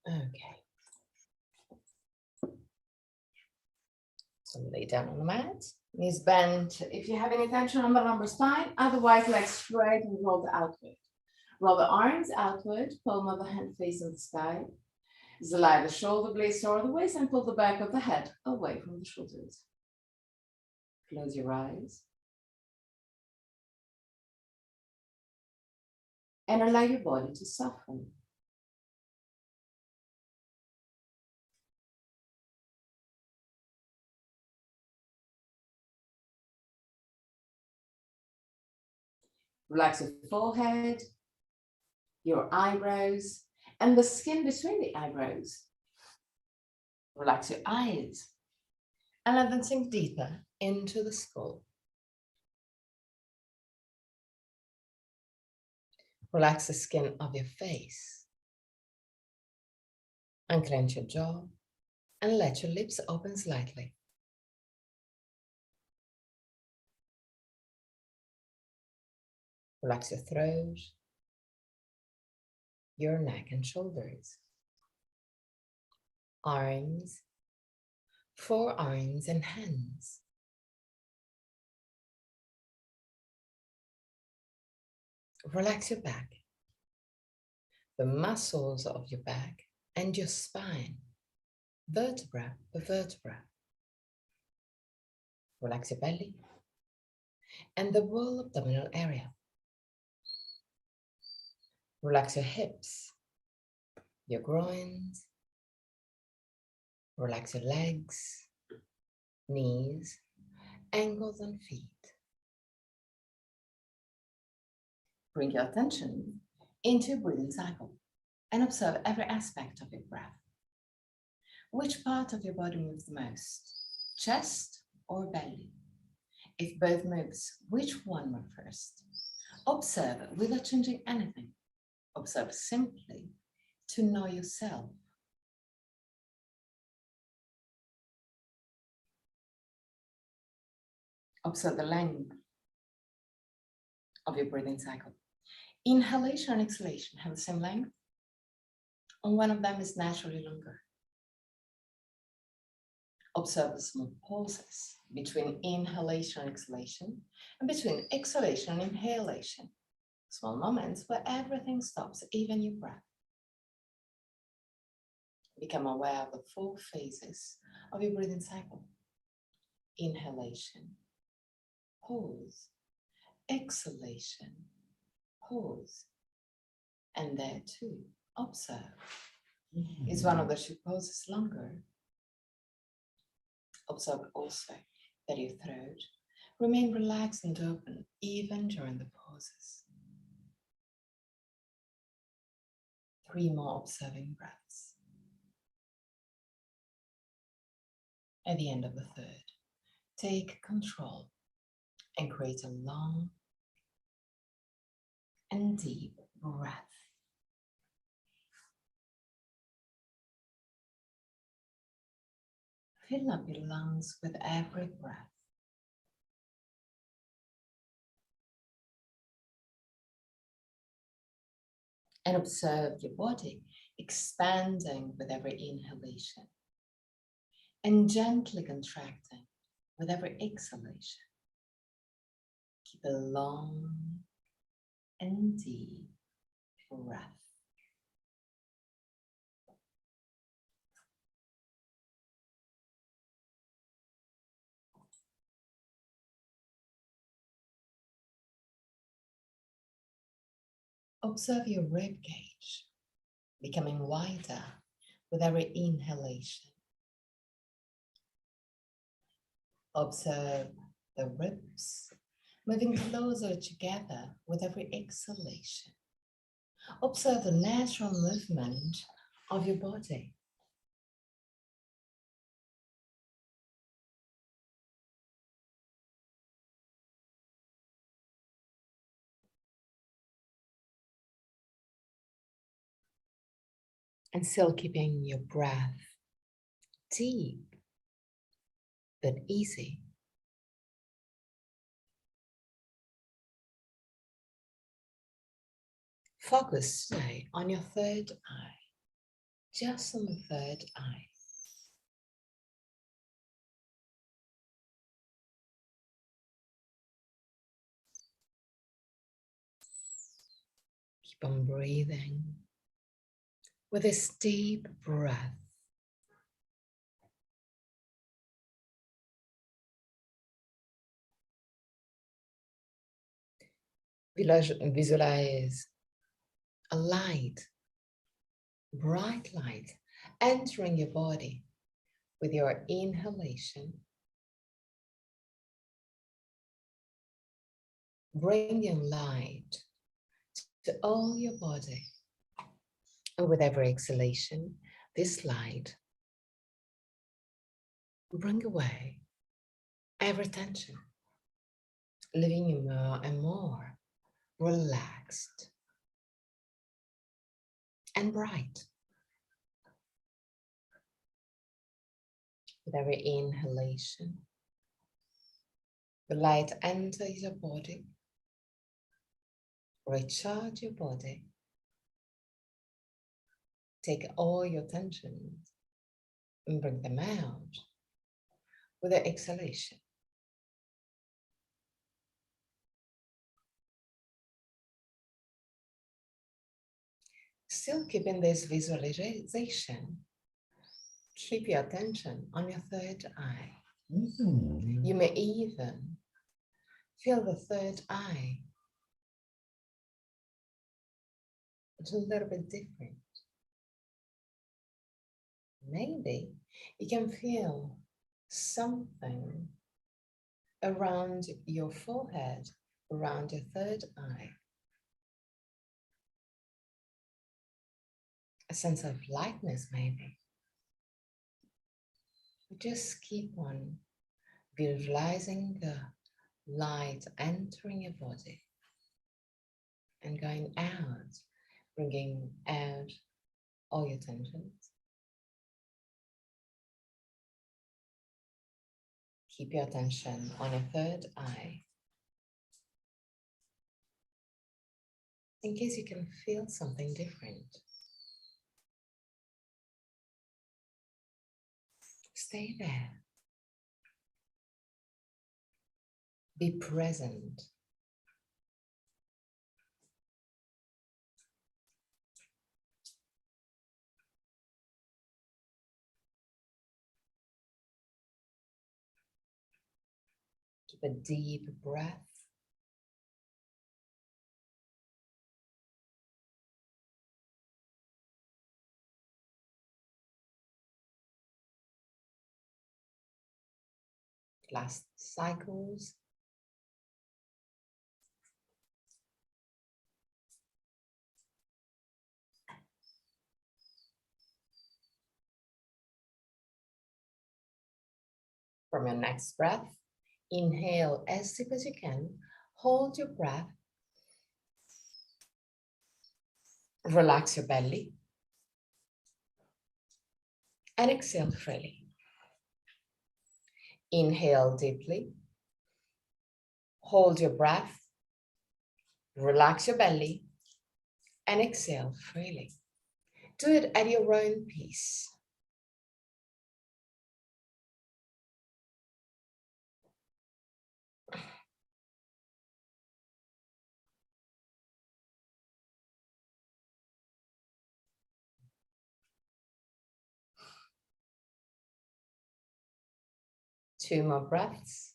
Okay. So lay down on the mat, knees bent. If you have any tension on the lumbar spine, otherwise legs straight and roll the outward. Roll the arms outward, palm of the hand facing the sky. Slide the shoulder blades toward the waist and pull the back of the head away from the shoulders. Close your eyes. And allow your body to soften. Relax your forehead, your eyebrows, and the skin between the eyebrows. Relax your eyes and let them sink deeper into the skull. Relax the skin of your face. Unclench your jaw and let your lips open slightly. Relax your throat, your neck and shoulders, arms, forearms and hands. Relax your back, the muscles of your back and your spine, vertebra per vertebra. Relax your belly and the whole abdominal area. Relax your hips, your groins. Relax your legs, knees, ankles, and feet. Bring your attention into your breathing cycle and observe every aspect of your breath. Which part of your body moves the most? Chest or belly? If both moves, which one moves first? Observe without changing anything. Observe simply to know yourself. Observe the length of your breathing cycle. Inhalation and exhalation have the same length, and one of them is naturally longer. Observe the small pauses between inhalation and exhalation, and between exhalation and inhalation. Small moments where everything stops, even your breath. Become aware of the 4 phases of your breathing cycle. Inhalation, pause, exhalation, pause, and there too, observe. Is one of the 2 poses longer? Observe also that your throat remain relaxed and open even during the pauses. 3 more observing breaths. At the end of the 3rd, take control and create a long and deep breath. Fill up your lungs with every breath. And observe your body expanding with every inhalation and gently contracting with every exhalation. Keep a long and deep breath. Observe your rib cage becoming wider with every inhalation. Observe the ribs moving closer together with every exhalation. Observe the natural movement of your body. And still keeping your breath deep but easy. Focus today on your 3rd eye, just on the third eye. Keep on breathing with this deep breath. Visualize a light, bright light, entering your body with your inhalation, bringing light to all your body. And with every exhalation, this light bring away every tension, leaving you more and more relaxed and bright. With every inhalation, the light enters your body, recharge your body, take all your tensions and bring them out with the exhalation. Still keeping this visualization, keep your attention on your third eye. You may even feel the third eye a little bit different. Maybe you can feel something around your forehead, around your third eye. A sense of lightness, maybe. Just keep on visualizing the light entering your body and going out, bringing out all your tensions. Keep your attention on your third eye. In case you can feel something different. Stay there. Be present. Keep a deep breath. Last cycles. From your next breath, inhale as deep as you can, hold your breath, relax your belly, and exhale freely. Inhale deeply, hold your breath, relax your belly, and exhale freely. Do it at your own pace. Two more breaths.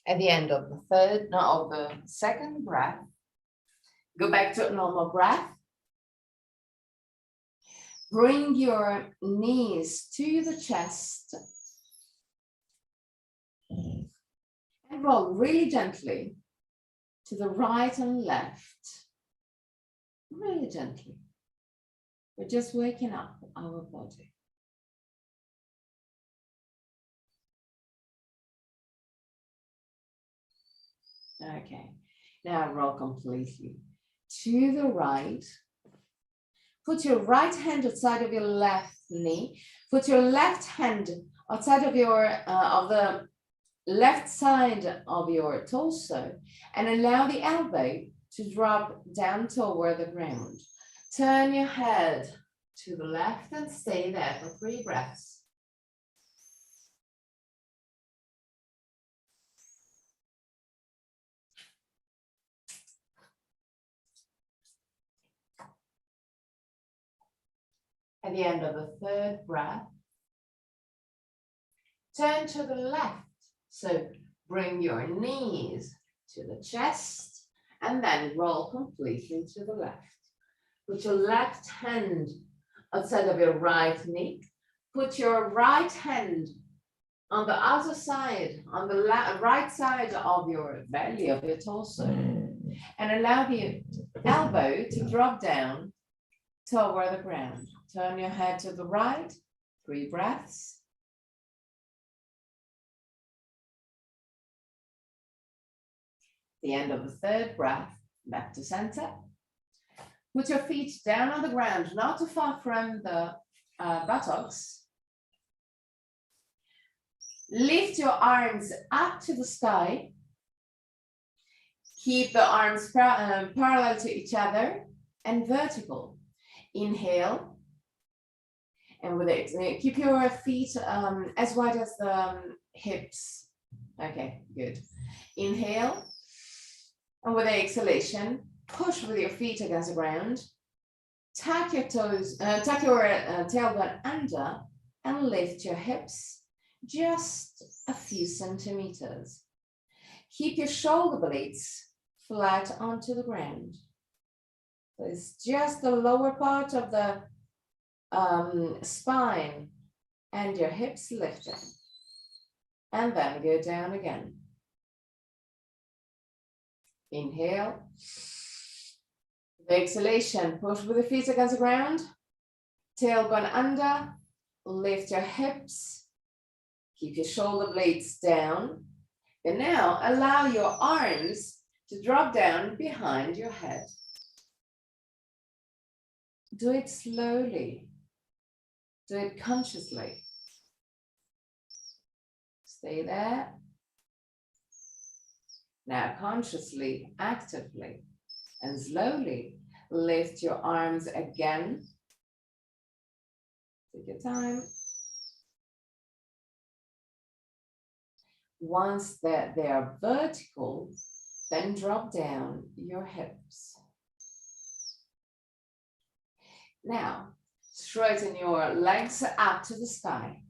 At the end of the second breath, go back to a normal breath. Bring your knees to the chest and roll really gently to the right and left. Really gently. We're just waking up our body. Okay, now roll completely to the right. Put your right hand outside of your left knee. Put your left hand outside of your left side of your torso and allow the elbow to drop down toward the ground. Turn your head to the left and stay there for 3 breaths. At the end of the 3rd breath, turn to the left. So bring your knees to the chest and then roll completely to the left. Put your left hand outside of your right knee. Put your right hand on the outer side, on the right side of your belly, of your torso, and allow the elbow to drop down toward the ground. Turn your head to the right, 3 breaths. The end of the 3rd breath, back to center. Put your feet down on the ground, not too far from the buttocks. Lift your arms up to the sky. Keep the arms parallel to each other and vertical. Inhale. And with it, keep your feet as wide as the hips. Okay, good. Inhale. And with the exhalation, push with your feet against the ground. Tuck your toes, tuck your tailbone under and lift your hips just a few centimeters. Keep your shoulder blades flat onto the ground. So it's just the lower part of the spine and your hips lifting. And then go down again. Inhale. The exhalation, push with the feet against the ground. Tailbone under, lift your hips. Keep your shoulder blades down. And now allow your arms to drop down behind your head. Do it slowly. Do it consciously. Stay there. Now consciously, actively, and slowly lift your arms again. Take your time. Once that they are vertical, then drop down your hips. Now, straighten your legs up to the sky.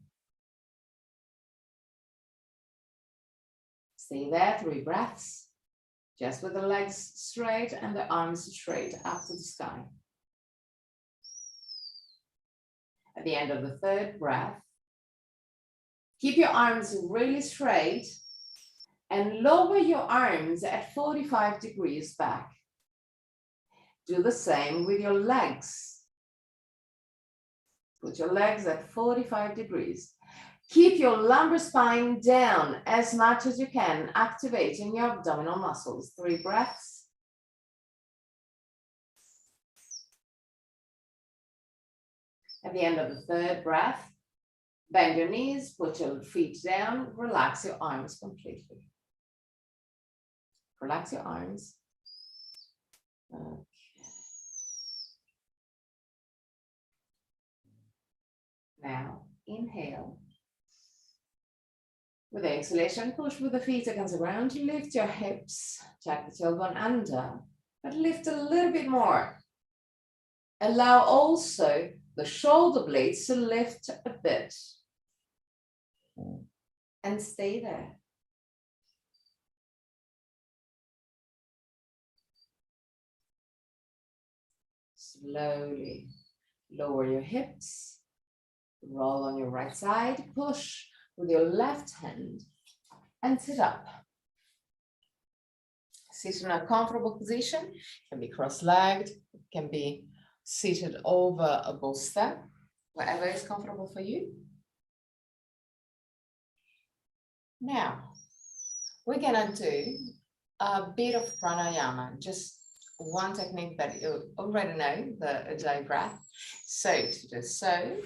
Stay there, 3 breaths, just with the legs straight and the arms straight up to the sky. At the end of the 3rd breath, keep your arms really straight and lower your arms at 45 degrees back. Do the same with your legs. Put your legs at 45 degrees. Keep your lumbar spine down as much as you can, activating your abdominal muscles. 3 breaths. At the end of the 3rd breath, bend your knees, put your feet down, relax your arms completely. Relax your arms. Okay. Now, inhale. With the exhalation, push with the feet against the ground, lift your hips, tuck the tailbone under, but lift a little bit more. Allow also the shoulder blades to lift a bit. And stay there. Slowly lower your hips, roll on your right side, push with your left hand and sit up. Sit in a comfortable position. It can be cross-legged, it can be seated over a bolster, whatever is comfortable for you. Now, we're gonna do a bit of pranayama, just one technique that you already know, the Ujjayi breath. So to do so,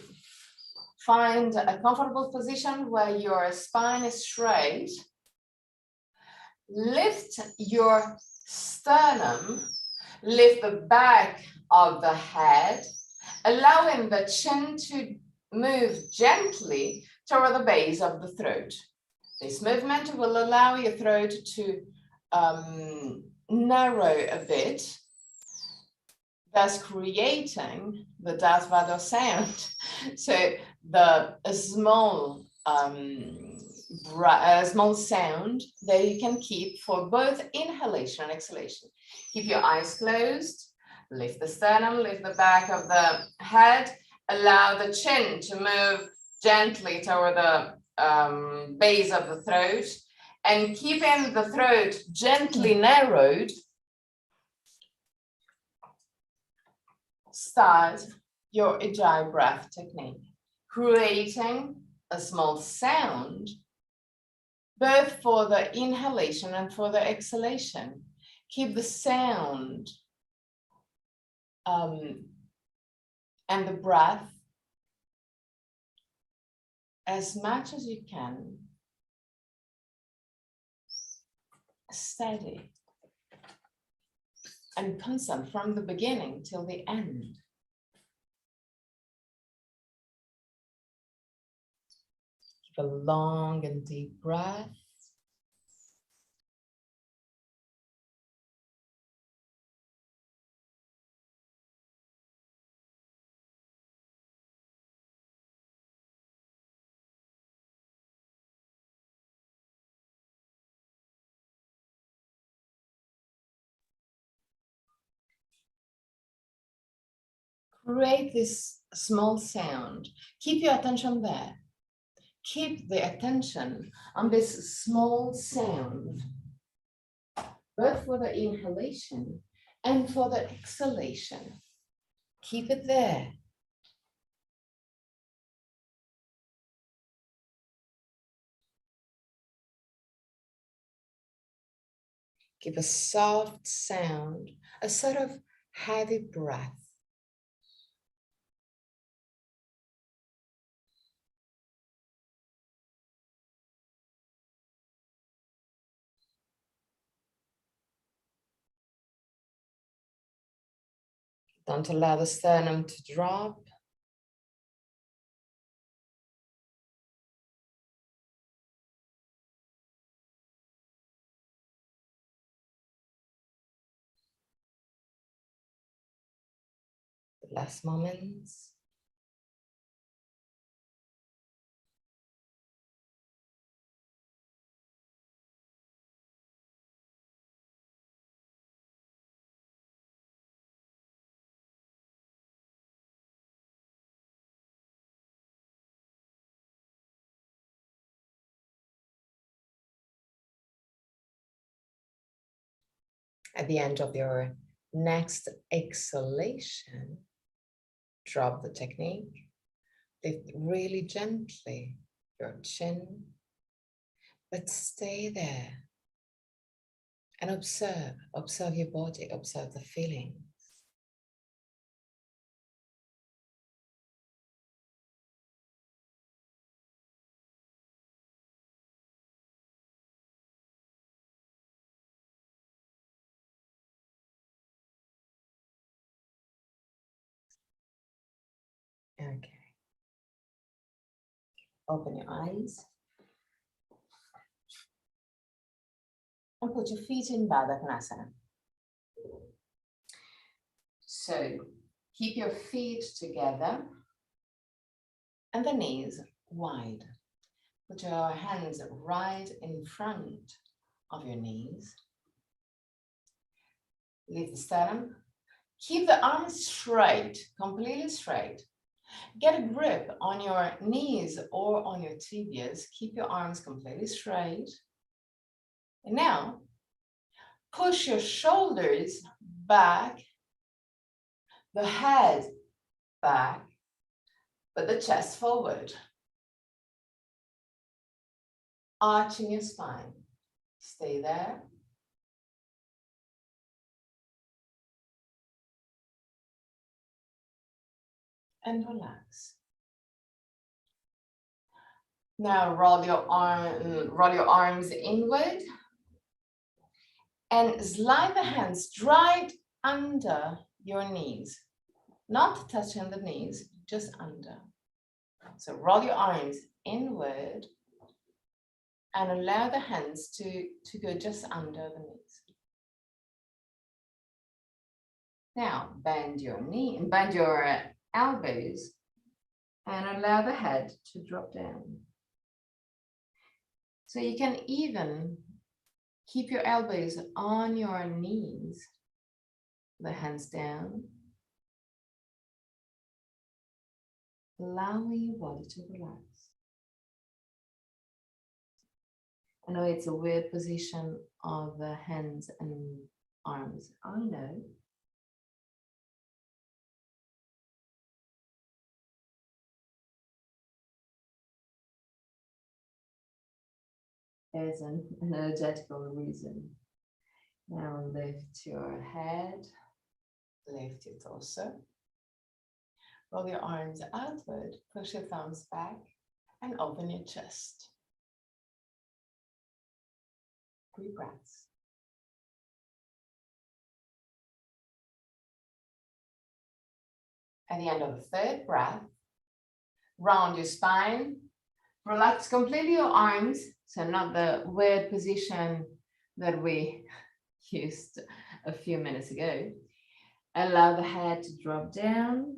find a comfortable position where your spine is straight Lift your sternum, lift the back of the head, allowing the chin to move gently toward the base of the throat. This movement will allow your throat to narrow a bit, thus creating the Das Vado sound. So the small sound that you can keep for both inhalation and exhalation. Keep your eyes closed, lift the sternum, lift the back of the head, allow the chin to move gently toward the base of the throat, and keeping the throat gently narrowed, start your Ujjayi breath technique, creating a small sound both for the inhalation and for the exhalation. Keep the sound and the breath as much as you can steady and constant from the beginning till the end. Keep a long and deep breath. Create this small sound. Keep your attention there. Keep the attention on this small sound, both for the inhalation and for the exhalation. Keep it there. Keep a soft sound, a sort of heavy breath. Don't allow the sternum to drop. The last moments. At the end of your next exhalation, drop the technique. Lift really gently your chin, but stay there and observe your body, observe the feeling. Okay. Open your eyes and put your feet in Baddha Konasana. So keep your feet together and the knees wide. Put your hands right in front of your knees. Lift the sternum. Keep the arms straight, completely straight. Get a grip on your knees or on your tibias. Keep your arms completely straight. And now, push your shoulders back, the head back, but the chest forward. Arching your spine. Stay there. And relax. Now roll your arms inward And slide the hands right under your knees, not touching the knees, just under. So roll your arms inward and allow the hands to go just under the knees. Now bend your elbows and allow the head to drop down. So you can even keep your elbows on your knees, the hands down, allowing your body to relax. I know it's a weird position of the hands and arms, I know. There's an energetical reason. Now lift your head, lift your torso. Roll your arms outward, push your thumbs back, and open your chest. 3 breaths. At the end of the 3rd breath, round your spine, relax completely your arms, so not the weird position that we used a few minutes ago. Allow the head to drop down,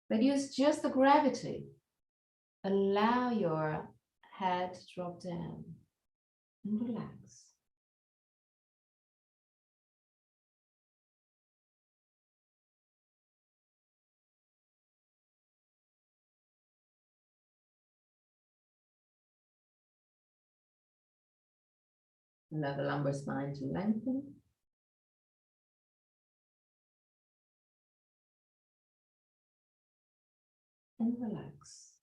but use just the gravity. Allow your head to drop down and relax. Allow the lumbar spine to lengthen. And relax.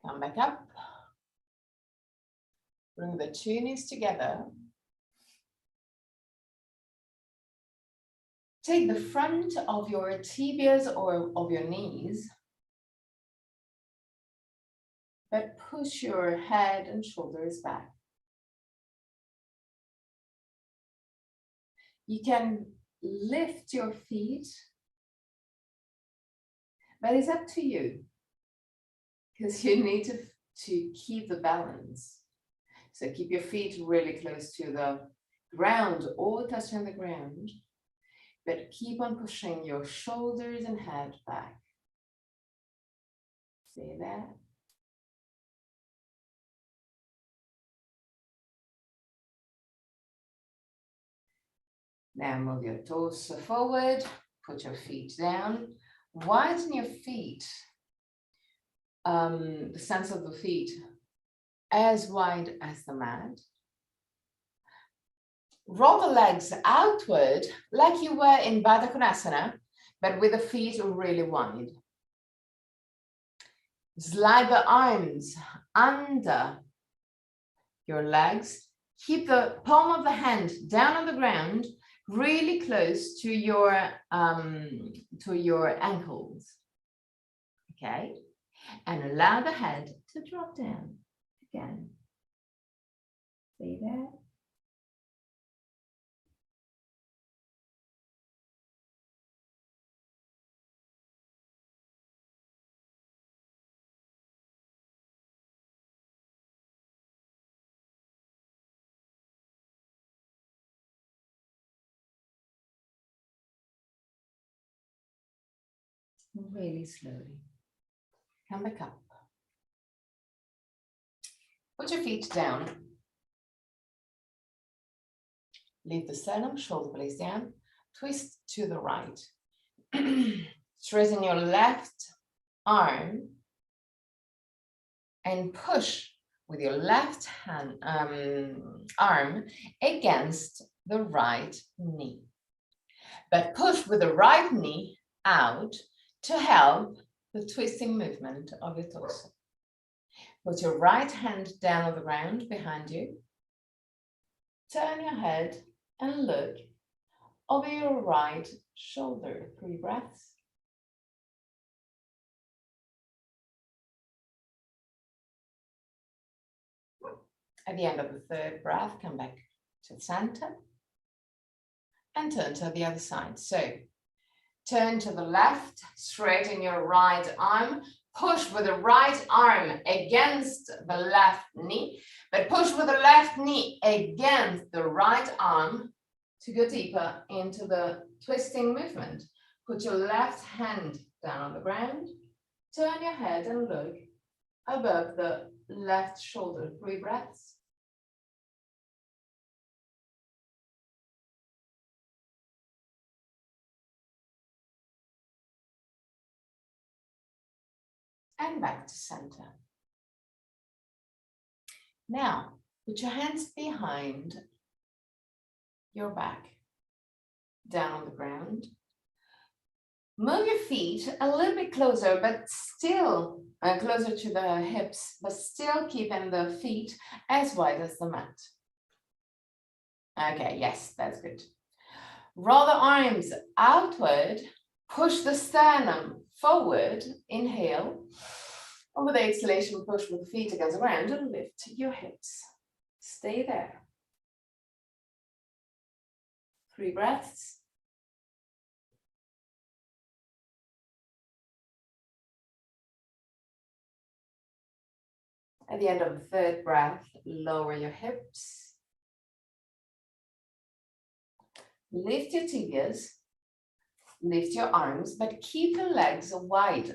Come back up. Bring the 2 knees together. Take the front of your tibias or of your knees, but push your head and shoulders back. You can lift your feet, but it's up to you because you need to keep the balance. So keep your feet really close to the ground or touching the ground, but keep on pushing your shoulders and head back. See that? Now move your torso forward, put your feet down, widen your feet, the sense of the feet as wide as the mat. Roll the legs outward like you were in Baddha Konasana, but with the feet really wide. Slide the arms under your legs. Keep the palm of the hand down on the ground, really close to your ankles. Okay, and allow the head to drop down again. See that? Really slowly. Come back up. Put your feet down. Leave the sternum, shoulder blades down. Twist to the right. Straighten your left arm and push with your left hand arm against the right knee. But push with the right knee out to help the twisting movement of your torso. Put your right hand down on the ground behind you. Turn your head and look over your right shoulder. 3 breaths. At the end of the third breath, come back to the center and turn to the other side. So turn to the left, straighten your right arm, push with the right arm against the left knee, but push with the left knee against the right arm to go deeper into the twisting movement. Put your left hand down on the ground, turn your head and look above the left shoulder. 3 breaths. And back to center. Now, put your hands behind your back, down on the ground. Move your feet a little bit closer, but still closer to the hips, but still keeping the feet as wide as the mat. Okay, yes, that's good. Roll the arms outward, push the sternum forward, inhale. And with the exhalation, push with the feet against the ground and lift your hips. Stay there. 3 breaths. At the end of the third breath, lower your hips. Lift your tibias, lift your arms, but keep your legs wide.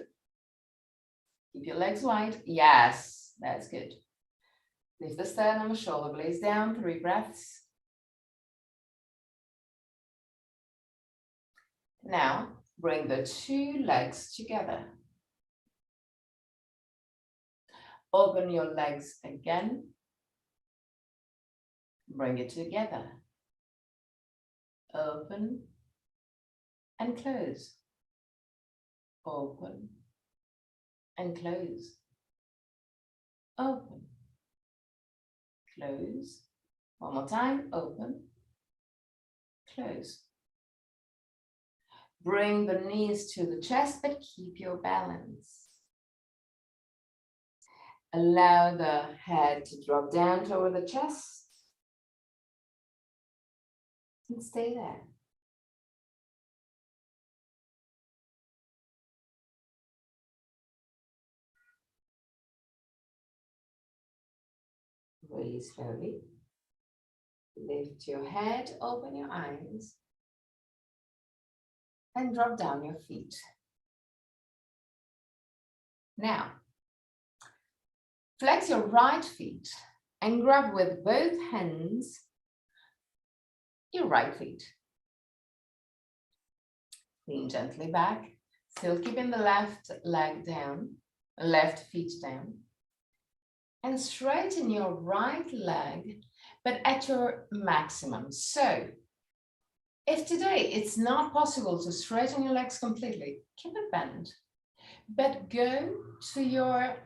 Keep your legs wide. Yes, that's good. Lift the sternum, shoulder blades down, 3 breaths. Now, bring the 2 legs together. Open your legs again. Bring it together. Open and close. Open and close. Open. Close. One more time. Open. Close. Bring the knees to the chest, but keep your balance. Allow the head to drop down toward the chest. And stay there. Really slowly. Lift your head, open your eyes, and drop down your feet. Now, flex your right feet and grab with both hands your right feet. Lean gently back, still keeping the left leg down, left feet down. And straighten your right leg, but at your maximum. So, if today it's not possible to straighten your legs completely, keep it bent, but go to your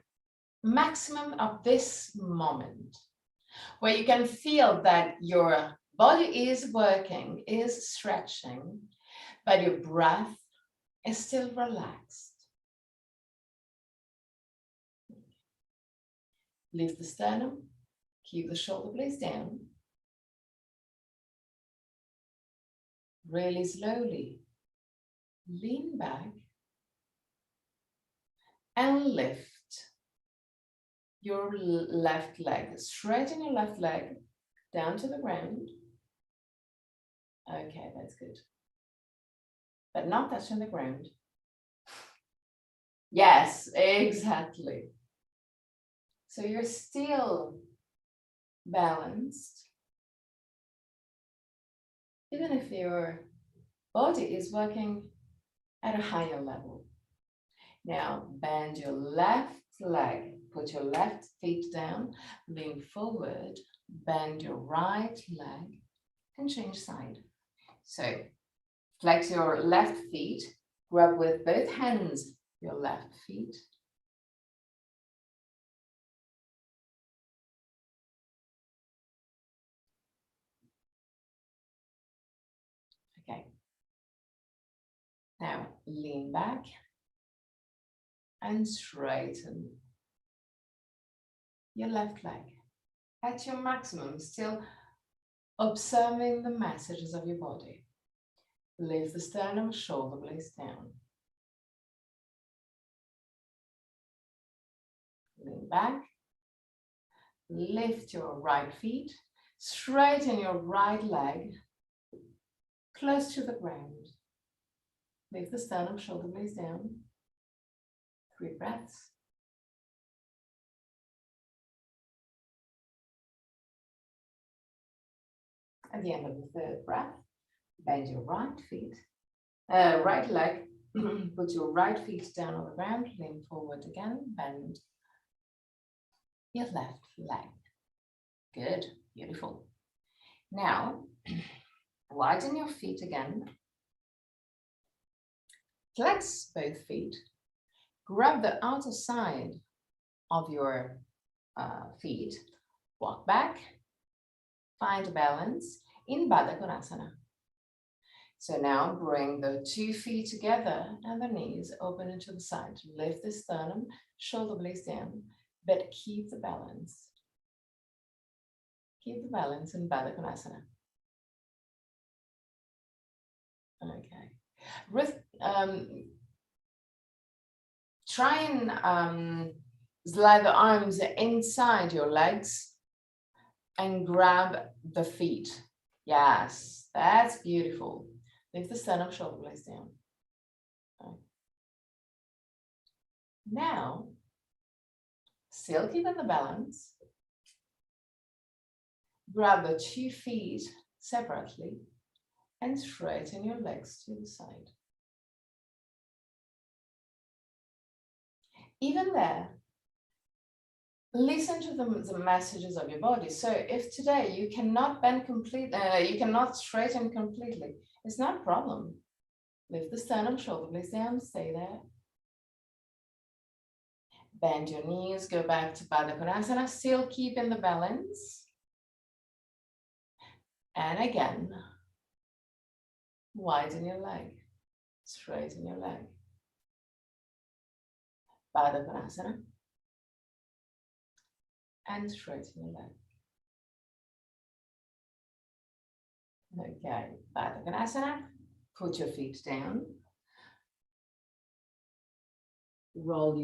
maximum of this moment, where you can feel that your body is working, is stretching, but your breath is still relaxed. Lift the sternum, keep the shoulder blades down. Really slowly, lean back and lift your left leg. Straighten your left leg down to the ground. Okay, that's good. But not touching the ground. Yes, exactly. So you're still balanced, even if your body is working at a higher level. Now bend your left leg, put your left feet down, lean forward, bend your right leg, and change side. So flex your left feet, grab with both hands your left feet. Okay. Now lean back and straighten your left leg. at your maximum, still observing the messages of your body. Lift the sternum, shoulder blades down. Lean back. Lift your right feet. Straighten your right leg close to the ground. Lift the sternum, shoulder blades down. 3 breaths. At the end of the 3rd breath, bend your right leg, put your right feet down on the ground, lean forward again, bend your left leg. Good, beautiful. Now, widen your feet again. Flex both feet. Grab the outer side of your feet. Walk back. Find balance in Baddha Konasana. So now bring the 2 feet together and the knees open into the side. Lift the sternum, shoulder blades down, but keep the balance. Keep the balance in Baddha Konasana. Okay. Try and slide the arms inside your legs and grab the feet. Yes, that's beautiful. Lift the sternum, shoulder blades down. Okay. Now, still keeping the balance. Grab the 2 feet separately and straighten your legs to the side. Even there, listen to the messages of your body. So if today you cannot bend completely, you cannot straighten completely, it's not a problem. Lift the sternum, shoulder blades down, stay there. Bend your knees, go back to Baddha Konasana, still keeping the balance. And again, widen your leg, straighten your leg. Baddha Konasana. And straighten your leg. Okay, Baddha Konasana. Put your feet down. Roll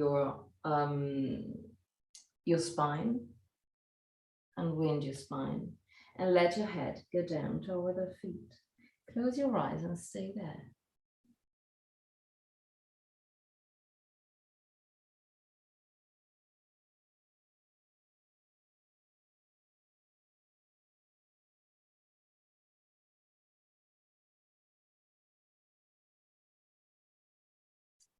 your spine. Unwind your spine. And let your head go down toward the feet. Close your eyes and stay there.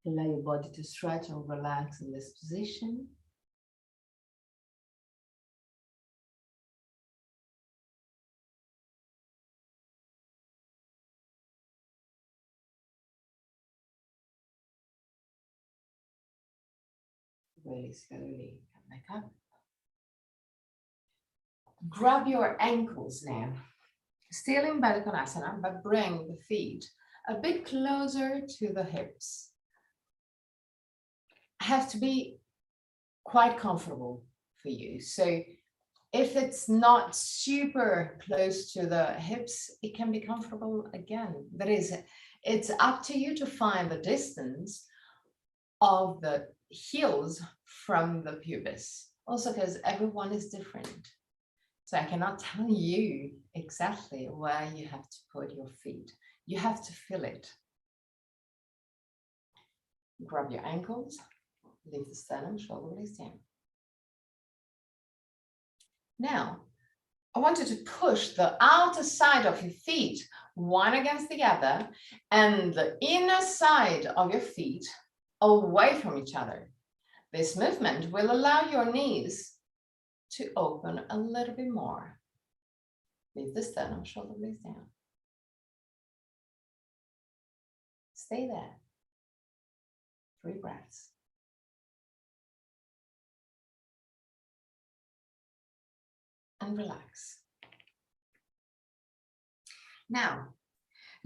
Allow your body to stretch and relax in this position. Really slowly come back up. Grab your ankles now. Still in Baddha Konasana, but bring the feet a bit closer to the hips. Have to be quite comfortable for you. So if it's not super close to the hips, it can be comfortable again. That is, it's up to you to find the distance of the heels from the pubis. Also, because everyone is different. So I cannot tell you exactly where you have to put your feet. You have to feel it. Grab your ankles, lift the sternum, shoulder blades down. Now, I want you to push the outer side of your feet, one against the other, and the inner side of your feet away from each other. This movement will allow your knees to open a little bit more. Lift the sternum, shoulder blades down. Stay there. 3 breaths. And relax. Now,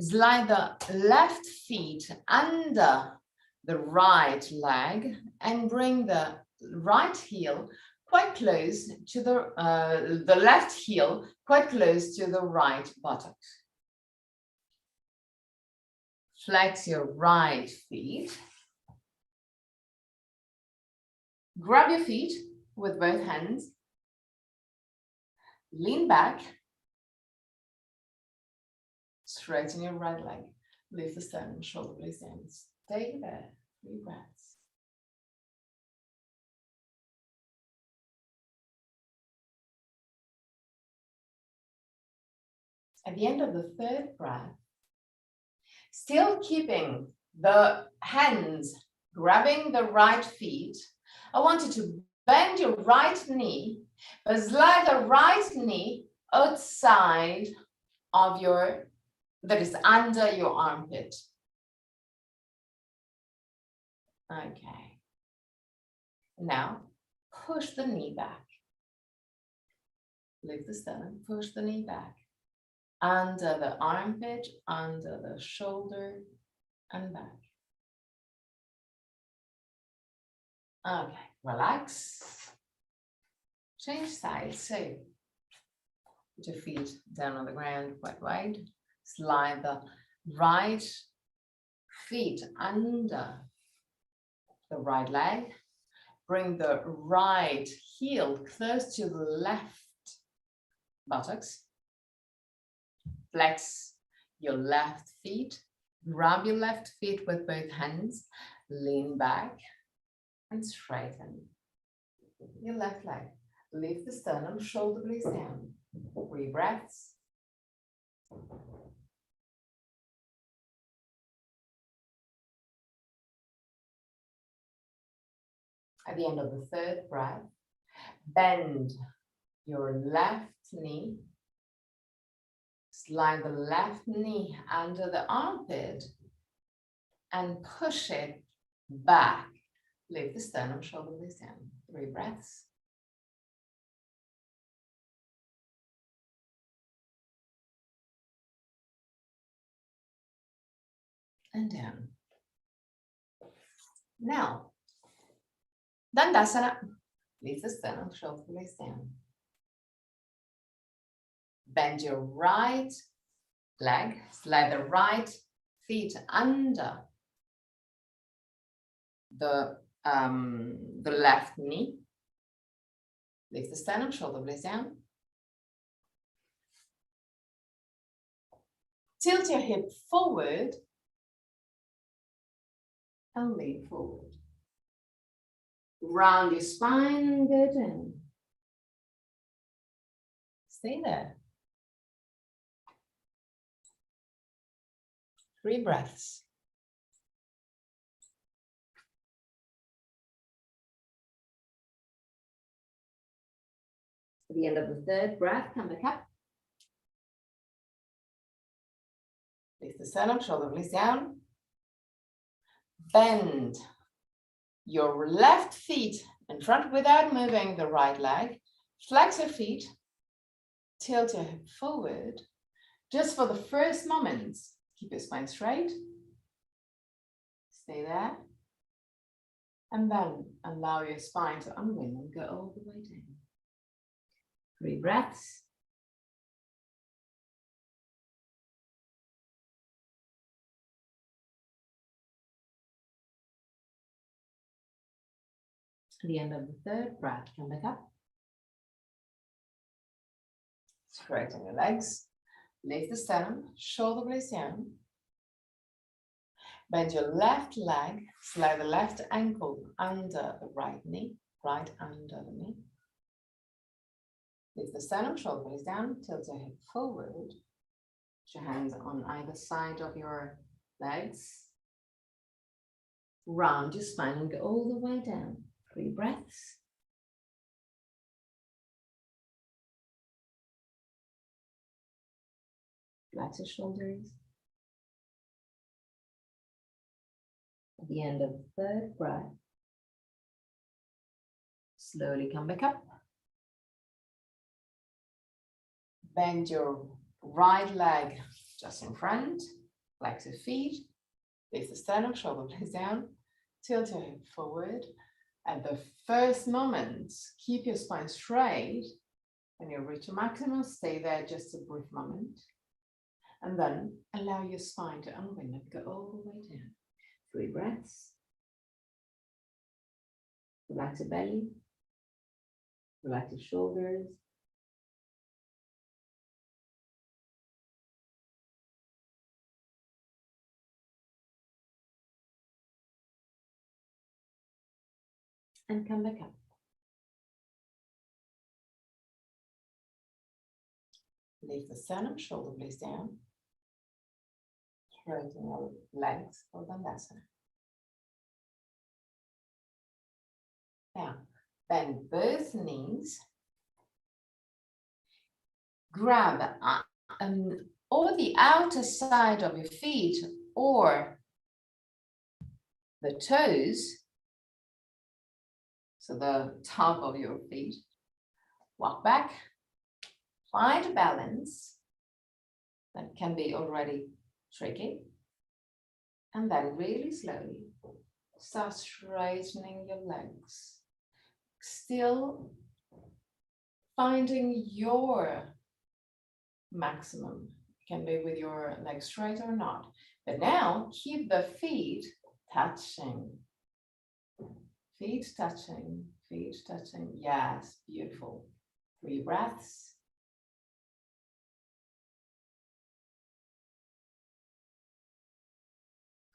slide the left feet under the right leg and bring the right heel quite close to the left heel, quite close to the right buttocks. Flex your right feet. Grab your feet with both hands. Lean back. Straighten your right leg. Lift the sternum, shoulder blades down. Stay there. 3 breaths. At the end of the 3rd breath, still keeping the hands grabbing the right feet, I want you to bend your right knee, but slide the right knee outside of that is under your armpit. Okay. Now, push the knee back. Lift the sternum, push the knee back. Under the armpit, under the shoulder, and back. Okay, relax. Change sides. So, put your feet down on the ground quite wide. Slide the right feet under the right leg. Bring the right heel close to the left buttocks. Flex your left feet. Grab your left feet with both hands. Lean back and straighten your left leg. Lift the sternum, shoulder blades down. 3 breaths. At the end of the 3rd breath, bend your left knee. Slide the left knee under the armpit and push it back. Lift the sternum, shoulder blades down. 3 breaths. And down. Now, Dandasana. Lift the sternum, shoulder blades down. Bend your right leg, slide the right feet under the left knee. Lift the sternum, shoulder blades down. Tilt your hip forward and lean forward. Round your spine and go down. Stay there. 3 breaths. At the end of the 3rd breath, come back up. Lift the sternum, shoulder blades down. Bend your left feet in front without moving the right leg. Flex your feet. Tilt your hip forward. Just for the first moments, keep your spine straight. Stay there. And then allow your spine to unwind and go all the way down. 3 breaths. At the end of the 3rd breath, come back up. Straighten your legs. Lift the sternum, shoulder blades down. Bend your left leg, slide the left ankle under the right knee, right under the knee. Lift the sternum, shoulder blades down, tilt your hip forward. Put your hands on either side of your legs. Round your spine and go all the way down. 3 breaths. Relax your shoulders. At the end of the 3rd breath, slowly come back up. Bend your right leg just in front. Flex your feet. Lift the sternum, shoulder blades down. Tilt your hip forward. At the first moment, keep your spine straight. When you reach a maximum, stay there just a brief moment. And then allow your spine to unwind and go all the way down. 3 breaths. Relax your belly. Relax your shoulders. And come back up. Leave the sternum, shoulder blades down. Straighten your legs for Dandasana. Now, bend both knees. Grab or the outer side of your feet or the toes, so the top of your feet. Walk back, find a balance. That can be already tricky. And then really slowly start straightening your legs. Still finding your maximum. Can be with your legs straight or not. But now keep the feet touching. Feet touching, feet touching. Yes, beautiful. 3 breaths.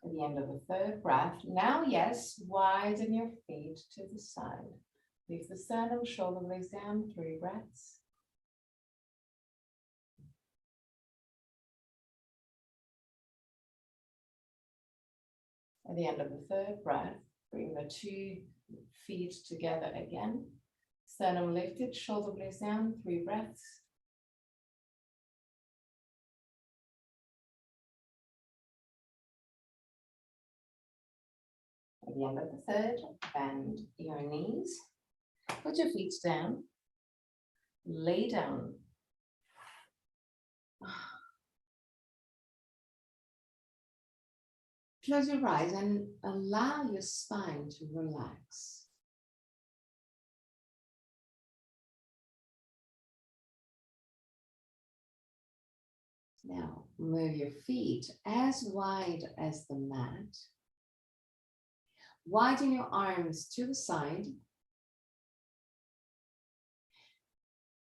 At the end of the 3rd breath, now yes, widen your feet to the side. Leave the sternum, shoulder blades down, 3 breaths. At the end of the 3rd breath, bring the 2 feet together again. Sternum lifted, shoulder blades down, 3 breaths. At the end of the 3rd, bend your knees. Put your feet down. Lay down. Close your eyes and allow your spine to relax. Now, move your feet as wide as the mat. Widen your arms to the side.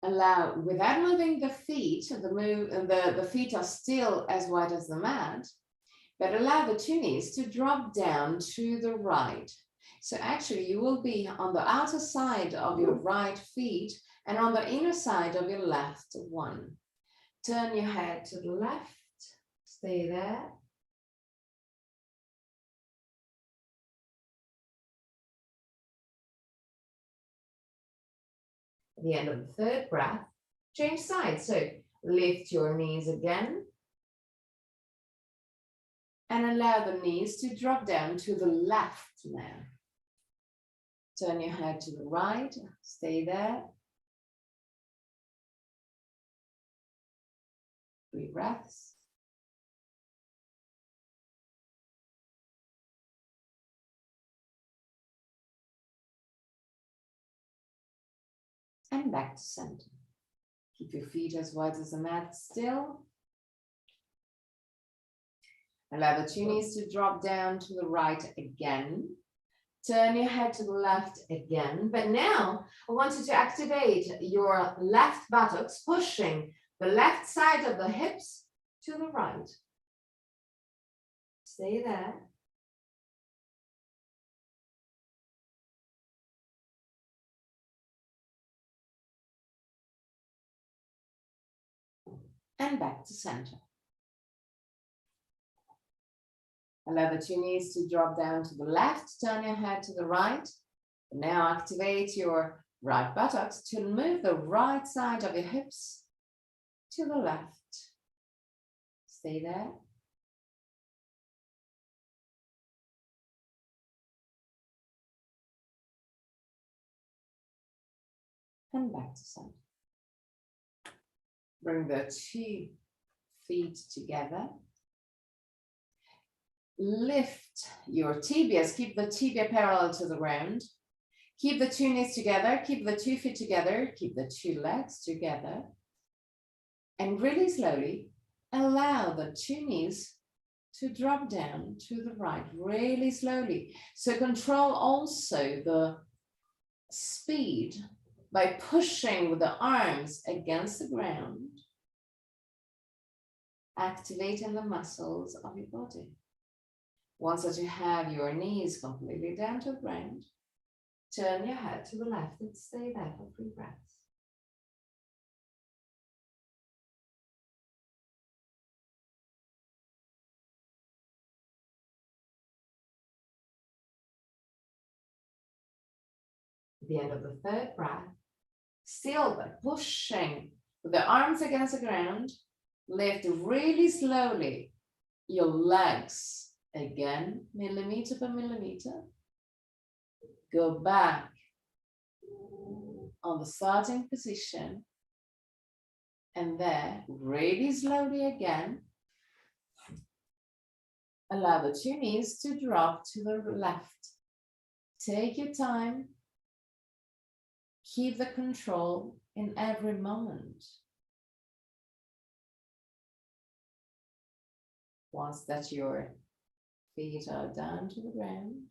Allow, without moving the feet, the feet are still as wide as the mat, but allow the 2 knees to drop down to the right. So actually you will be on the outer side of your right feet and on the inner side of your left one. Turn your head to the left, stay there. At the end of the 3rd breath, change sides. So lift your knees again. And allow the knees to drop down to the left now. Turn your head to the right, stay there. 3 breaths. And back to center. Keep your feet as wide as the mat still. Allow the 2 knees to drop down to the right again. Turn your head to the left again. But now I want you to activate your left buttocks, pushing the left side of the hips to the right. Stay there. And back to center. Allow the 2 knees to drop down to the left, turn your head to the right. Now activate your right buttocks to move the right side of your hips to the left. Stay there. And back to center. Bring the 2 feet together. Lift your tibias, keep the tibia parallel to the ground. Keep the two knees together, keep the 2 feet together, keep the 2 legs together. And really slowly allow the 2 knees to drop down to the right, really slowly. So control also the speed by pushing with the arms against the ground, activating the muscles of your body. Once that you have your knees completely down to the ground, turn your head to the left and stay there for 3 breaths. At the end of the 3rd breath, still pushing with the arms against the ground, lift really slowly your legs again, millimeter by millimeter. Go back on the starting position, and there, really slowly again, allow the 2 knees to drop to the left. Take your time. Keep the control in every moment. Once that your feet are down to the ground,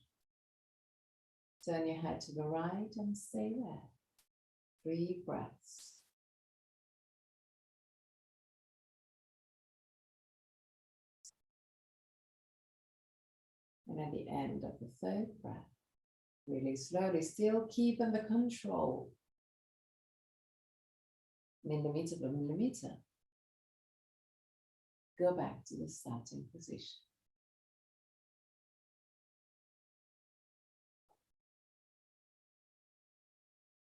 turn your head to the right and stay there. 3 breaths. And at the end of the 3rd breath, really slowly, still keeping the control, millimeter by millimeter, go back to the starting position.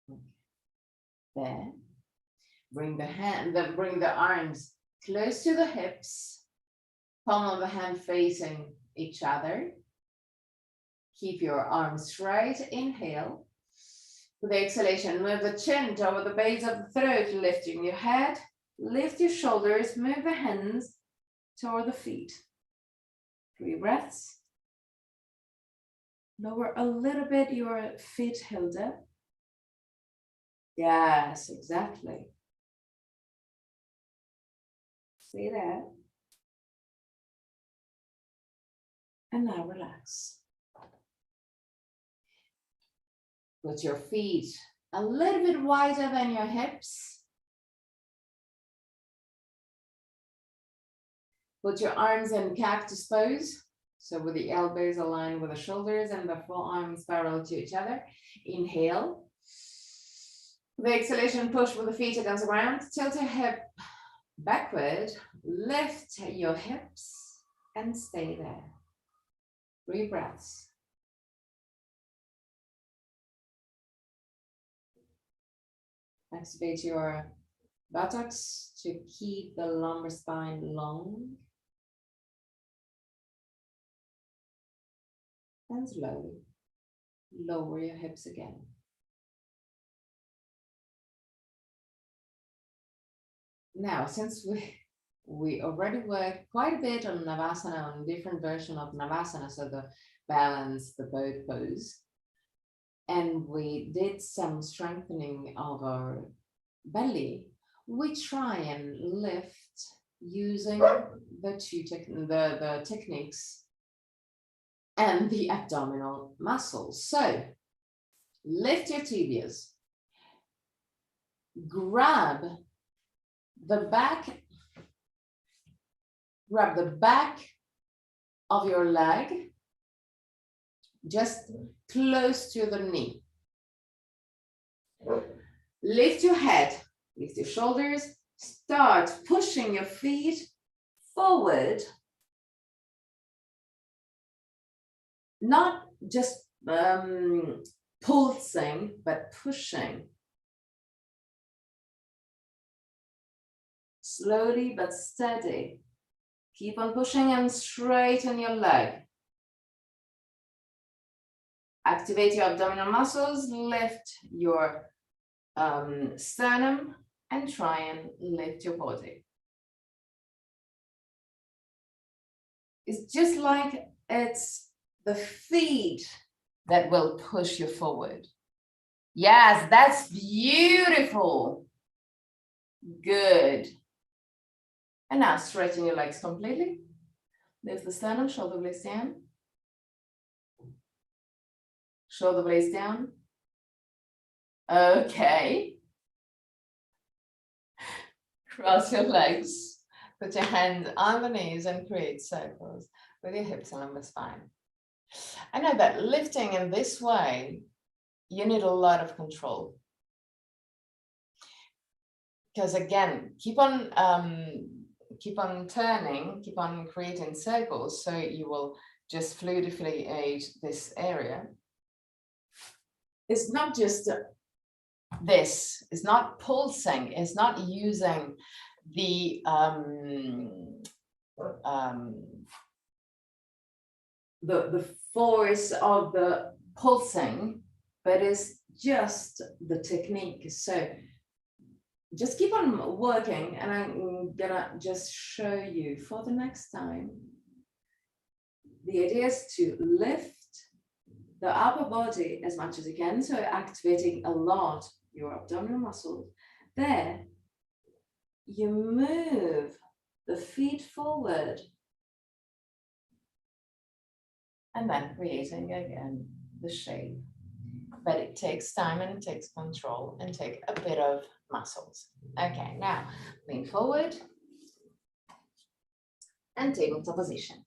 Okay. There, bring the arms close to the hips, palm of the hand facing each other. Keep your arms straight, inhale. With the exhalation, move the chin toward the base of the throat, lifting your head, lift your shoulders, move the hands toward the feet. 3 breaths. Lower a little bit your feet, Hilda. Yes, exactly. Stay there. And now relax. Put your feet a little bit wider than your hips. Put your arms in cactus pose. So with the elbows aligned with the shoulders and the forearms parallel to each other. Inhale. The exhalation, push with the feet against the ground. Tilt your hip backward. Lift your hips and stay there. 3 breaths. Activate your buttocks to keep the lumbar spine long. And slowly lower your hips again. Now, since we already worked quite a bit on Navasana, on different version of Navasana, so the balance, the boat pose, and we did some strengthening of our belly, we try and lift using the techniques and the abdominal muscles. So lift your tibias, grab the back of your leg, just close to the knee. Lift your head, lift your shoulders, start pushing your feet forward. Not just pulsing, but pushing. Slowly but steady. Keep on pushing and straighten your leg. Activate your abdominal muscles, lift your sternum, and try and lift your body. It's just like it's the feet that will push you forward. Yes, that's beautiful. Good. And now straighten your legs completely. Lift the sternum, shoulder blades down. Shoulder blades down. Okay. Cross your legs. Put your hands on the knees and create circles with your hips and lumbar spine. I know that lifting in this way, you need a lot of control. Because again, keep on turning, keep on creating circles, so you will just fluidly aid this area. It's not just this, it's not pulsing, it's not using the force of the pulsing, but it's just the technique. So just keep on working, and I'm gonna just show you for the next time. The idea is to lift the upper body as much as you can, so activating a lot your abdominal muscles. There, you move the feet forward, and then creating again the shape. But it takes time and it takes control and take a bit of muscles. Okay, now lean forward and tabletop position.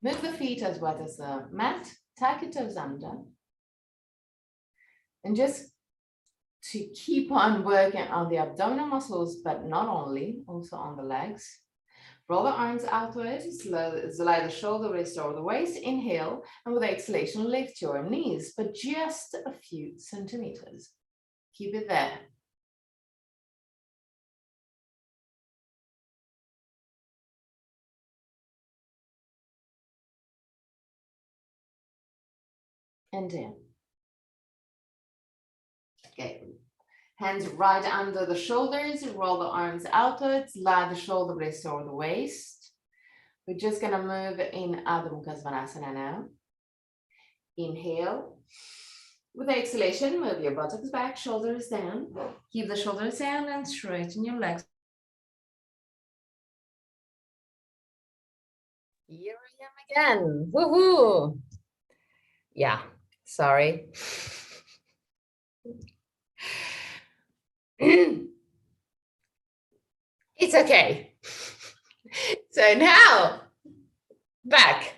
Move the feet as wide as the mat, tuck your toes under, and just to keep on working on the abdominal muscles, but not only, also on the legs. Roll the arms outwards, slide the shoulder, restore the waist, inhale, and with exhalation, lift your knees, but just a few centimeters. Keep it there. And down. Okay. Hands right under the shoulders, roll the arms outwards, slide the shoulder, restore the waist. We're just gonna move in Adho Mukha Svanasana now. Inhale. With exhalation, move your buttocks back, shoulders down. Keep the shoulders down and straighten your legs. Here I am again. Woohoo! Yeah, sorry. It's okay. So now, back.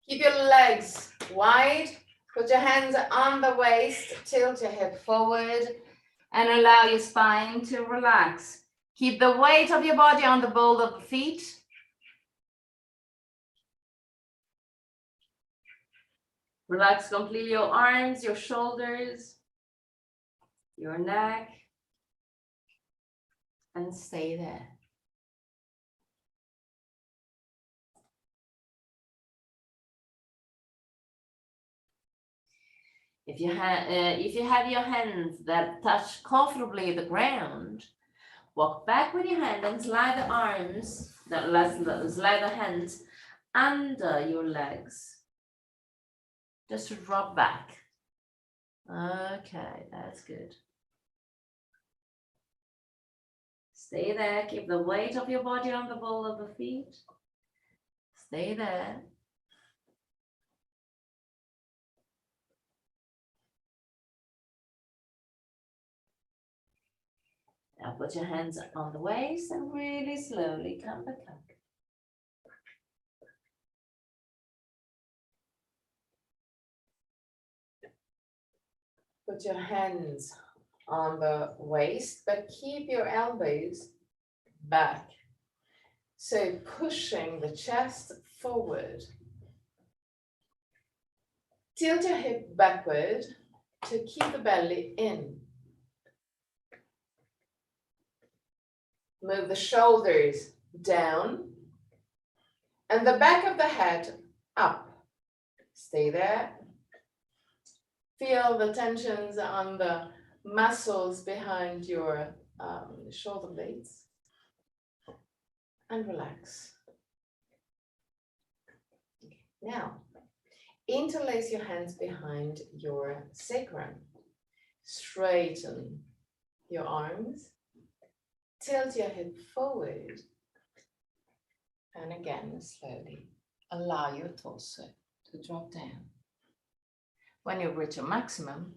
Keep your legs wide. Put your hands on the waist. Tilt your hip forward and allow your spine to relax. Keep the weight of your body on the ball of the feet. Relax completely your arms, your shoulders, your neck, and stay there. If you have your hands that touch comfortably the ground, walk back with your hand and slide the arms, slide the hands under your legs. Just to drop back. Okay, that's good. Stay there, keep the weight of your body on the ball of the feet. Stay there. Now put your hands on the waist and really slowly come back up. Put your hands on the waist, but keep your elbows back. So pushing the chest forward. Tilt your hip backward to keep the belly in. Move the shoulders down and the back of the head up. Stay there. Feel the tensions on the muscles behind your shoulder blades and relax. Now, interlace your hands behind your sacrum. Straighten your arms. Tilt your hip forward. And again, slowly allow your torso to drop down. When you reach your maximum,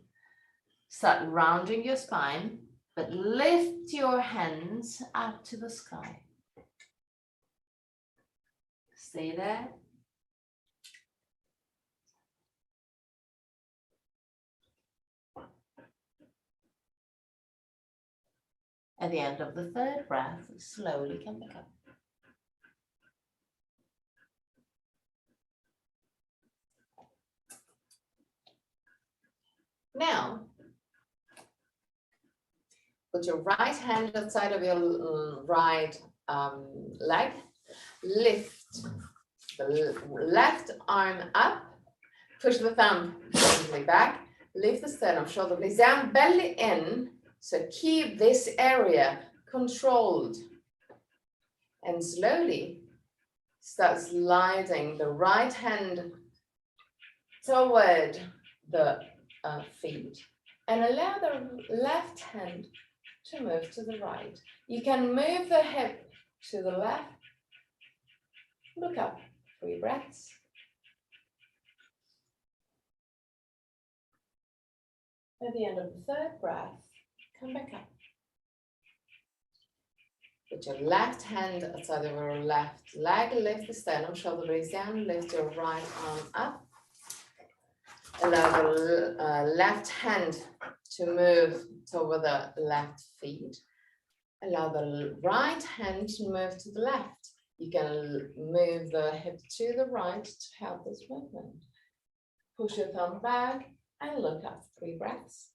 start rounding your spine, but lift your hands up to the sky. Stay there. At the end of the third breath, slowly come back up. Now, put your right hand outside of your right leg. Lift the left arm up. Push the thumb gently back. Lift the sternum, shoulder blades down, belly in. So keep this area controlled. And slowly start sliding the right hand toward the feet. And allow the left hand to move to the right. You can move the hip to the left. Look up, 3 breaths. At the end of the third breath, come back up. Put your left hand outside of your left leg, lift the sternum, shoulder blades down, lift your right arm up. Allow the left hand to move toward the left feet. Allow the right hand to move to the left. You can move the hip to the right to help this movement. Push your thumb back and look up, 3 breaths.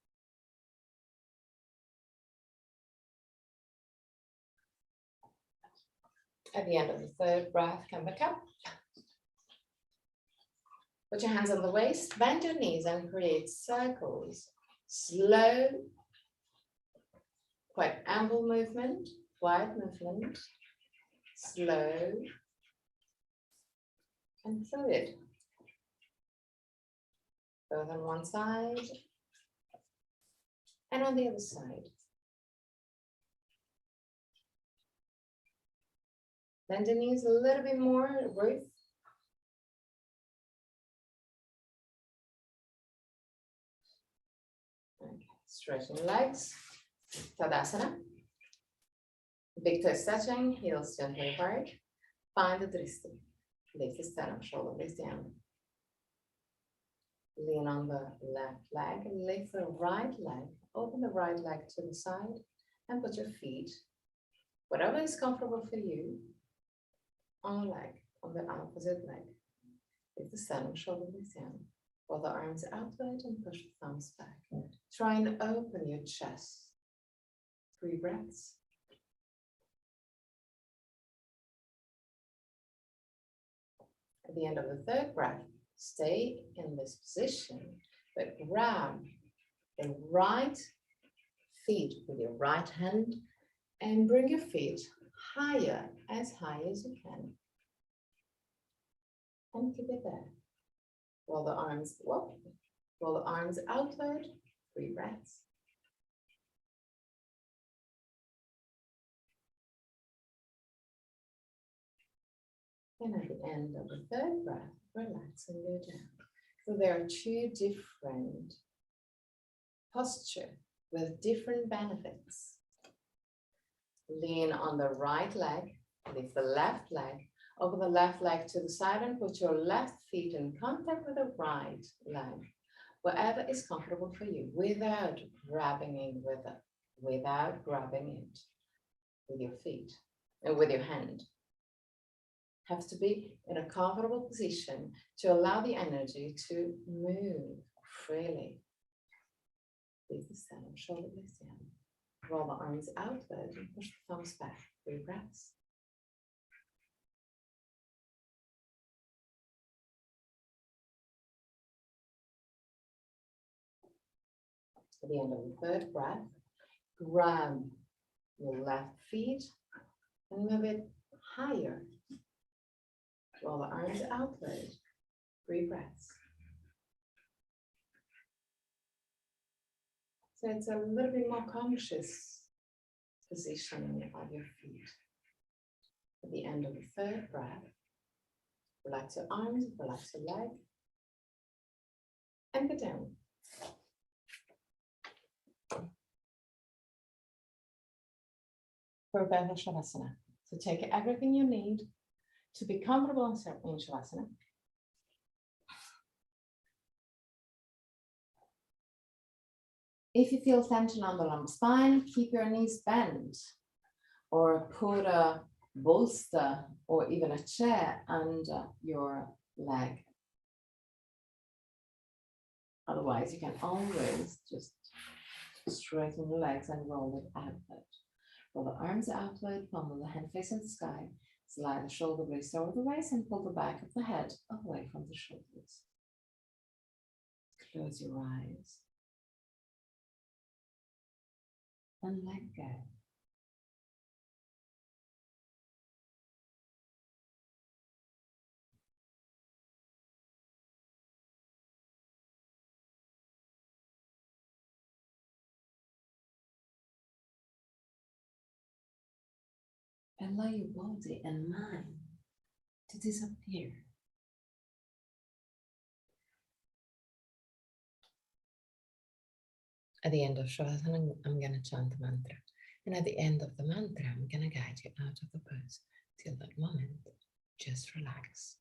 At the end of the third breath, come back up. Put your hands on the waist, bend your knees and create circles. Slow, quite ample movement, quiet movement, slow and fluid. Both on one side and on the other side. Bend the knees a little bit more, Ruth. Okay. Stretching legs, Tadasana. Big toe stretching, heels gently apart. Find the dristi. Lift the sternum, shoulder blades down. Lean on the left leg, lift the right leg, open the right leg to the side, and put your feet, whatever is comfortable for you, on the leg, on the opposite leg. Lift the sternum, shoulder blades down. Roll the arms outward and push the thumbs back. Try and open your chest. 3 breaths. At the end of the third breath, stay in this position, but grab the right feet with your right hand and bring your feet higher, as high as you can. And keep it there. Roll the arms up, roll the arms outward, 3 breaths. And at the end of the third breath, relax and go down. So there are 2 different postures with different benefits. Lean on the right leg, lift the left leg, open the left leg to the side and put your left feet in contact with the right leg, wherever is comfortable for you, without grabbing it with your feet and with your hand. Has to be in a comfortable position to allow the energy to move freely. Lift the sternum, shoulder blades down. Roll the arms outward and push the thumbs back. 3 breaths. At the end of the third breath, grab your left feet and move it higher. Roll the arms outward 3 breaths. So it's a little bit more conscious positioning of your feet. At the end of the 3rd breath, relax your arms, relax your leg, and go down. For Urdhva Shavasana. So take everything you need to be comfortable in Shavasana. If you feel tension on the lumbar spine, keep your knees bent or put a bolster or even a chair under your leg. Otherwise, you can always just straighten the legs and roll it outward. Roll the arms outward, palm of the hand facing the sky. Slide the shoulder blades over the waist and pull the back of the head away from the shoulders. Close your eyes and let go. Allow your body and mind to disappear. At the end of Shavasana, I'm going to chant a mantra. And at the end of the mantra, I'm going to guide you out of the pose. Till that moment, just relax.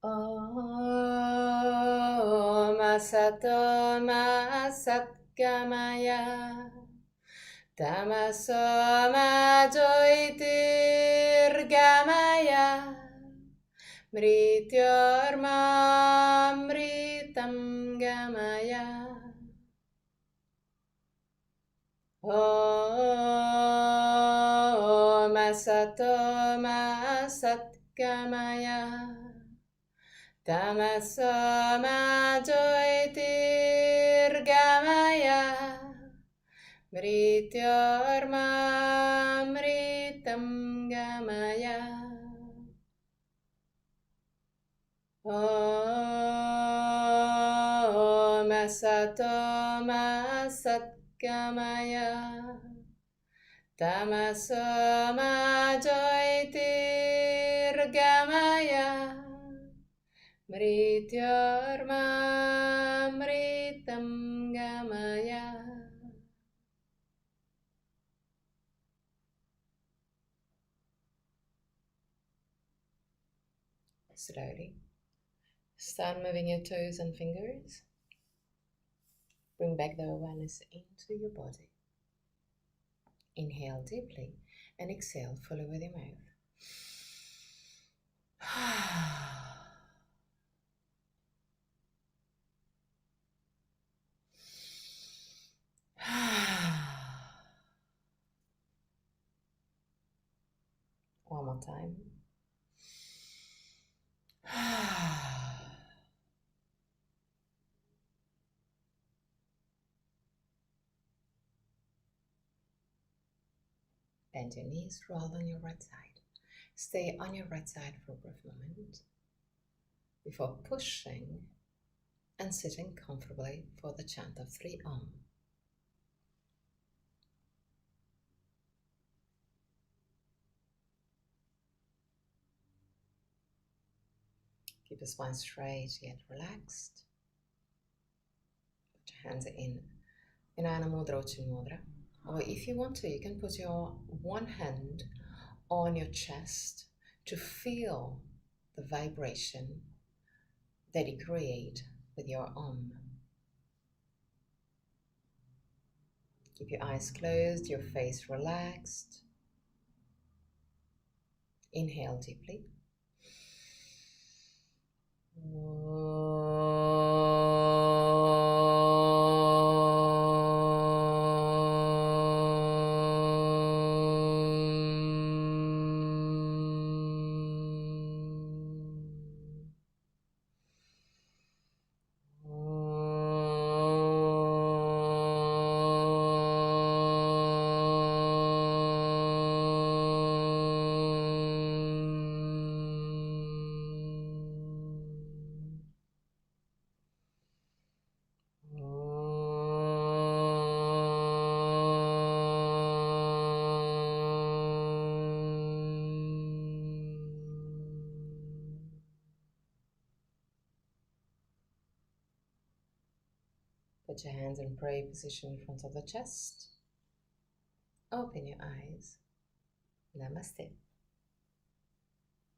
Om Asato Ma Satgamaya Tamaso Ma Jyotirgamaya Mrityorma Mritam Gamaya Om Asato Ma Satgamaya Tamaso Ma Jyotirgamaya Mrityorma Mritam Gamaya Om Asato Ma Satgamaya Tamaso Ma Jyotirgamaya Mrityorma Mritam Gamaya. Slowly start moving your toes and fingers. Bring back the awareness into your body. Inhale deeply and exhale fully with your mouth. One more time. Bend your knees, roll on your right side. Stay on your right side for a brief moment before pushing and sitting comfortably for the chant of 3 Om. Keep the spine straight yet relaxed. Put your hands in Inanna Mudra or Chin Mudra. Or if you want to, you can put your one hand on your chest to feel the vibration that you create with your Om. Keep your eyes closed, your face relaxed. Inhale deeply. Put your hands in prayer position in front of the chest. Open your eyes. Namaste.